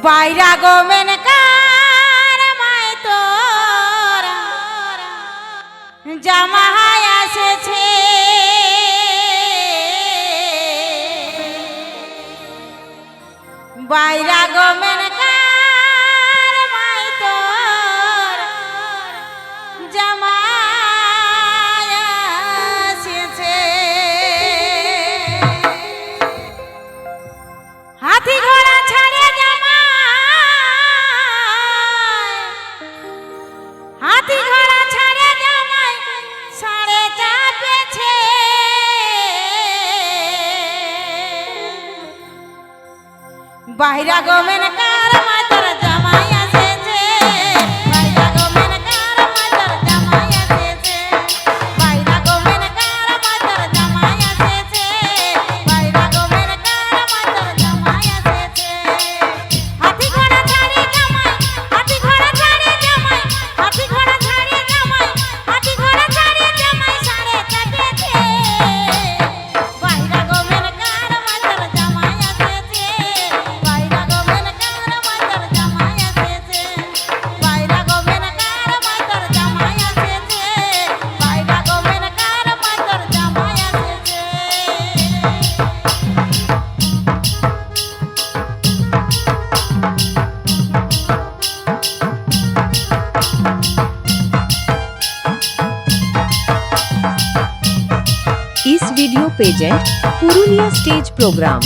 বাইরা গো মেনকার মাই তোর জামাই এসেছে বাইরা গো মেনকার মাই তোর জামাই এসেছে হাতি ঘোড়া ছাড়ে হাতি ঘোড়া ছাড়ে জামাই সাড়ে চাপেছে বাইরা গো মেনকার মাই তোর জামাই এসেছে বাইরা গো মেনকার মাই তোর জামাই এসেছে বাইরা গো মেনকার মাই তোর জামাই এসেছে বাইরা গো মেনকার মাই তোর জামাই এসেছে হাতি ঘোড়া ছাড়ে জামাই হাতি ঘোড়া ছাড়ে জামাই হাতি ঘোড়া ছাড়ে জামাই হাতি ঘোড়া ছাড়ে জামাই সাড়ে চাপেছে বাইরা গো মেনকার মাই তোর জামাই এসেছে বাইরা গো মেনকার মাই তোর জামাই এসেছে বাইরা গো মেনকার মাই তোর জামাই এসেছে বাইরা গো মেনকার মাই তোর জামাই এসেছে इस video pageant Purulia stage programme.